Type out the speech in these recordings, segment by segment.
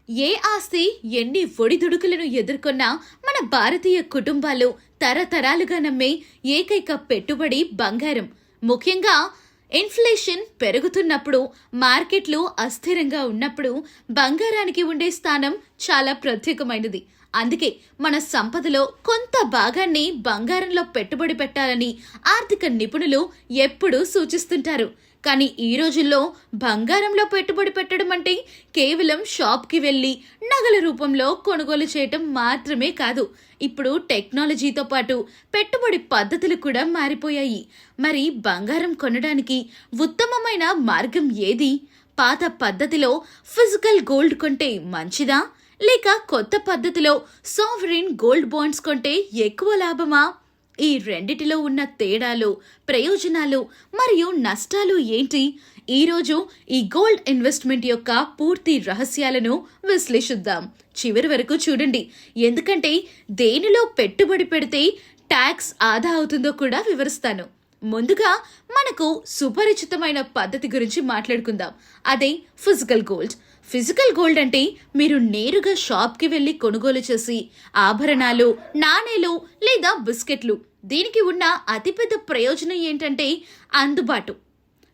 ఏ ఆస్తి ఎన్ని ఒడిదుడుకులను ఎదుర్కొన్నా మన భారతీయ కుటుంబాలు తరతరాలుగా నమ్మే ఏకైక పెట్టుబడి బంగారం. ముఖ్యంగా ఇన్ఫ్లేషన్ పెరుగుతున్నప్పుడు, మార్కెట్లు అస్థిరంగా ఉన్నప్పుడు బంగారానికి ఉండే స్థానం చాలా ప్రత్యేకమైనది. అందుకే మన సంపదలో కొంత భాగాన్ని బంగారంలో పెట్టుబడి పెట్టాలని ఆర్థిక నిపుణులు ఎప్పుడూ సూచిస్తుంటారు. కానీ ఈ రోజుల్లో బంగారంలో పెట్టుబడి పెట్టడం అంటే కేవలం షాప్కి వెళ్ళి నగల రూపంలో కొనుగోలు చేయటం మాత్రమే కాదు. ఇప్పుడు టెక్నాలజీతో పాటు పెట్టుబడి పద్ధతులు కూడా మారిపోయాయి. మరి బంగారం కొనడానికి ఉత్తమమైన మార్గం ఏది? పాత పద్ధతిలో ఫిజికల్ గోల్డ్ కొంటే మంచిదా, లేక కొత్త పద్ధతిలో సావరిన్ గోల్డ్ బాండ్స్ కొంటే ఎక్కువ లాభమా? ఈ రెండిటిలో ఉన్న తేడాలు, ప్రయోజనాలు మరియు నష్టాలు ఏంటి? ఈరోజు ఈ గోల్డ్ ఇన్వెస్ట్మెంట్ యొక్క పూర్తి రహస్యాలను విశ్లేషిద్దాం. చివరి వరకు చూడండి, ఎందుకంటే దేనిలో పెట్టుబడి పెడితే ట్యాక్స్ ఆదా అవుతుందో కూడా వివరిస్తాను. ముందుగా మనకు సుపరిచితమైన పద్ధతి గురించి మాట్లాడుకుందాం. అదే ఫిజికల్ గోల్డ్. ఫిజికల్ గోల్డ్ అంటే మీరు నేరుగా షాప్కి వెళ్ళి కొనుగోలు చేసి ఆభరణాలు, నాణేలు లేదా బిస్కెట్లు. దీనికి ఉన్న అతిపెద్ద ప్రయోజనం ఏంటంటే అందుబాటు.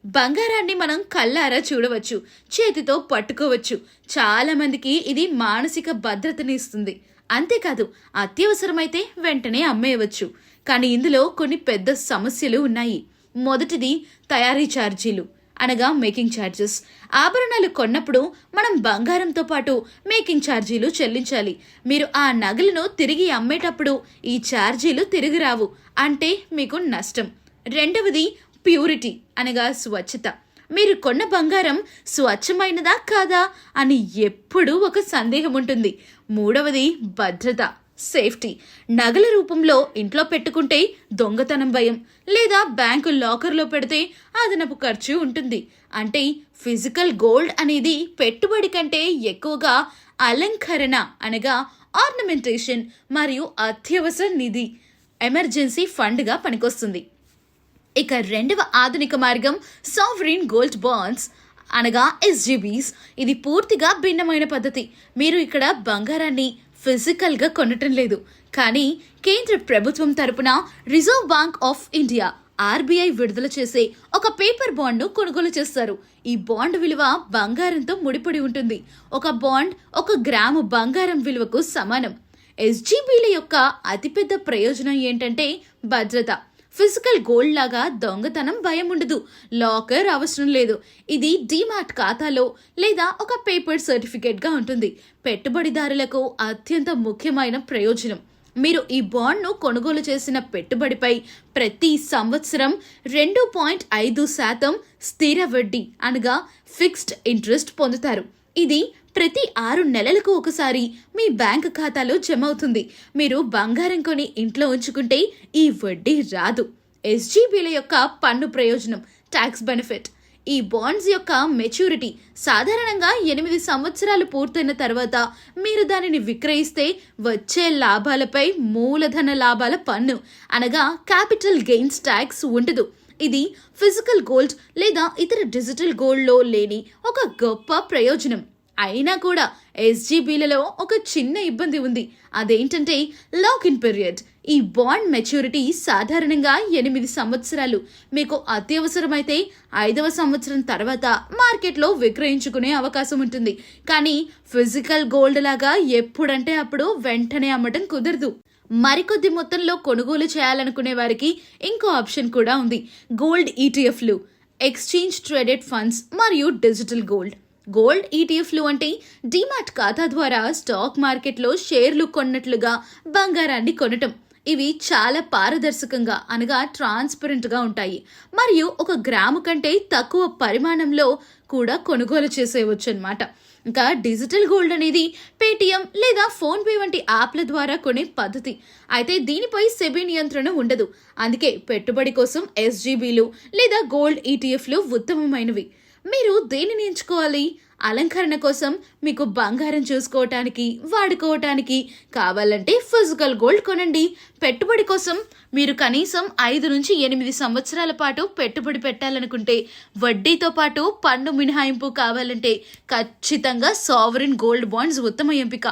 బంగారాన్ని మనం కళ్ళారా చూడవచ్చు, చేతితో పట్టుకోవచ్చు. చాలా మందికి ఇది మానసిక భద్రతని ఇస్తుంది. అంతేకాదు, అత్యవసరమైతే వెంటనే అమ్మేయవచ్చు. కానీ ఇందులో కొన్ని పెద్ద సమస్యలు ఉన్నాయి. మొదటిది తయారీ ఛార్జీలు, అనగా మేకింగ్ ఛార్జెస్. ఆభరణాలు కొన్నప్పుడు మనం బంగారంతో పాటు మేకింగ్ ఛార్జీలు చెల్లించాలి. మీరు ఆ నగలను తిరిగి అమ్మేటప్పుడు ఈ ఛార్జీలు తిరిగి రావు, అంటే మీకు నష్టం. రెండవది ప్యూరిటీ, అనగా స్వచ్ఛత. మీరు కొన్న బంగారం స్వచ్ఛమైనదా కాదా అని ఎప్పుడూ ఒక సందేహం ఉంటుంది. మూడవది భద్రత, సేఫ్టీ. నగల రూపంలో ఇంట్లో పెట్టుకుంటే దొంగతనం భయం, లేదా బ్యాంకు లాకర్లో పెడితే అదనపు ఖర్చు ఉంటుంది. అంటే ఫిజికల్ గోల్డ్ అనేది పెట్టుబడి కంటే ఎక్కువగా అలంకరణ, అనగా ఆర్నమెంటేషన్ మరియు అత్యవసర నిధి, ఎమర్జెన్సీ ఫండ్గా పనికొస్తుంది. ఇక రెండవ ఆధునిక మార్గం సావరిన్ గోల్డ్ బాండ్స్, అనగా ఎస్జీబీస్. ఇది పూర్తిగా భిన్నమైన పద్ధతి. మీరు ఇక్కడ బంగారాన్ని ఫిజికల్గా కొనటం లేదు, కానీ కేంద్ర ప్రభుత్వం తరపున reserve bank of India RBI విడుదల చేసే ఒక పేపర్ బాండ్ను కొనుగోలు చేస్తారు. ఈ బాండ్ విలువ బంగారంతో ముడిపడి ఉంటుంది. ఒక బాండ్ 1 గ్రాము బంగారం విలువకు సమానం. ఎస్జీబీల యొక్క అతిపెద్ద ప్రయోజనం ఏంటంటే భద్రత. ఫిజికల్ గోల్డ్ లాగా దొంగతనం భయం ఉండదు, లాకర్ అవసరం లేదు. ఇది డీమార్ట్ ఖాతాలో లేదా ఒక పేపర్ సర్టిఫికేట్గా ఉంటుంది. పెట్టుబడిదారులకు అత్యంత ముఖ్యమైన ప్రయోజనం, మీరు ఈ బాండ్ను కొనుగోలు చేసిన పెట్టుబడిపై ప్రతి సంవత్సరం 2.5% స్థిర వడ్డీ, అనగా ఫిక్స్డ్ ఇంట్రెస్ట్ పొందుతారు. ఇది ప్రతి 6 నెలలకు ఒకసారి మీ బ్యాంక్ ఖాతాలో జమ అవుతుంది. మీరు బంగారం కొని ఇంట్లో ఉంచుకుంటే ఈ వడ్డీ రాదు. ఎస్జీబీల యొక్క పన్ను ప్రయోజనం, ట్యాక్స్ బెనిఫిట్. ఈ బాండ్స్ యొక్క మెచ్యూరిటీ సాధారణంగా 8 సంవత్సరాలు పూర్తయిన తర్వాత మీరు దానిని విక్రయిస్తే వచ్చే లాభాలపై మూలధన లాభాల పన్ను, అనగా క్యాపిటల్ గెయిన్స్ ట్యాక్స్ ఉండదు. ఇది ఫిజికల్ గోల్డ్ లేదా ఇతర డిజిటల్ గోల్డ్లో లేని ఒక గొప్ప ప్రయోజనం. అయినా కూడా ఎస్జీబీలలో ఒక చిన్న ఇబ్బంది ఉంది. అదేంటంటే లాక్ ఇన్ పీరియడ్. ఈ బాండ్ మెచ్యూరిటీ సాధారణంగా 8 సంవత్సరాలు. మీకు అత్యవసరమైతే 5వ సంవత్సరం తర్వాత మార్కెట్లో విక్రయించుకునే అవకాశం ఉంటుంది. కానీ ఫిజికల్ గోల్డ్ లాగా ఎప్పుడంటే అప్పుడు వెంటనే అమ్మటం కుదరదు. మరికొద్ది మొత్తంలో కొనుగోలు చేయాలనుకునే వారికి ఇంకో ఆప్షన్ కూడా ఉంది. గోల్డ్ ఈటీఎఫ్లు, ఎక్స్చేంజ్ ట్రేడెడ్ ఫండ్స్ మరియు డిజిటల్ గోల్డ్. గోల్డ్ ఈటీఎఫ్లు అంటే డీమార్ట్ ఖాతా ద్వారా స్టాక్ మార్కెట్లో షేర్లు కొన్నట్లుగా బంగారాన్ని కొనటం. ఇవి చాలా పారదర్శకంగా, అనగా ట్రాన్స్పరెంట్గా ఉంటాయి మరియు 1 గ్రాము కంటే తక్కువ పరిమాణంలో కూడా కొనుగోలు చేసేయవచ్చు అన్నమాట. ఇంకా డిజిటల్ గోల్డ్ అనేది పేటిఎం లేదా ఫోన్పే వంటి యాప్ల ద్వారా కొనే పద్ధతి. అయితే దీనిపై సెబీ నియంత్రణ ఉండదు. అందుకే పెట్టుబడి కోసం ఎస్జీబీలు లేదా గోల్డ్ ఈటీఎఫ్లు ఉత్తమమైనవి. మీరు దేనిని ఎంచుకోవాలి? అలంకరణ కోసం మీకు బంగారం చూసుకోవటానికి వాడుకోవటానికి కావాలంటే ఫిజికల్ గోల్డ్ కొనండి. పెట్టుబడి కోసం మీరు కనీసం 5 నుంచి 8 సంవత్సరాల పాటు పెట్టుబడి పెట్టాలనుకుంటే, వడ్డీతో పాటు పన్ను మినహాయింపు కావాలంటే ఖచ్చితంగా సావరిన్ గోల్డ్ బాండ్స్ ఉత్తమ ఎంపిక.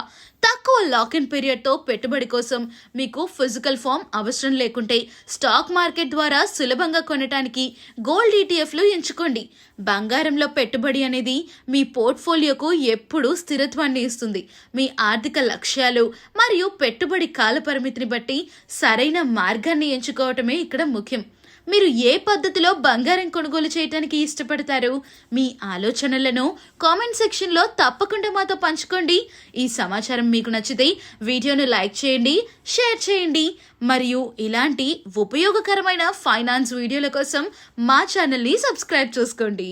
తక్కువ లాక్ ఇన్ పీరియడ్తో పెట్టుబడి కోసం మీకు ఫిజికల్ ఫామ్ అవసరం లేకుంటే స్టాక్ మార్కెట్ ద్వారా సులభంగా కొనటానికి గోల్డ్ ఈటీఎఫ్లు ఎంచుకోండి. బంగారంలో పెట్టుబడి అనేది మీ పోర్ట్ఫోలియోకు ఎప్పుడూ స్థిరత్వాన్ని ఇస్తుంది. మీ ఆర్థిక లక్ష్యాలు మరియు పెట్టుబడి కాల పరిమితిని బట్టి సరైన మార్గాన్ని ఎంచుకోవటమే ఇక్కడ ముఖ్యం. మీరు ఏ పద్ధతిలో బంగారం కొనుగోలు చేయడానికి ఇష్టపడతారు? మీ ఆలోచనలను కామెంట్ సెక్షన్లో తప్పకుండా మాతో పంచుకోండి. ఈ సమాచారం మీకు నచ్చితే వీడియోను లైక్ చేయండి, షేర్ చేయండి. మరియు ఇలాంటి ఉపయోగకరమైన ఫైనాన్స్ వీడియోల కోసం మా ఛానల్ని సబ్స్క్రైబ్ చేసుకోండి.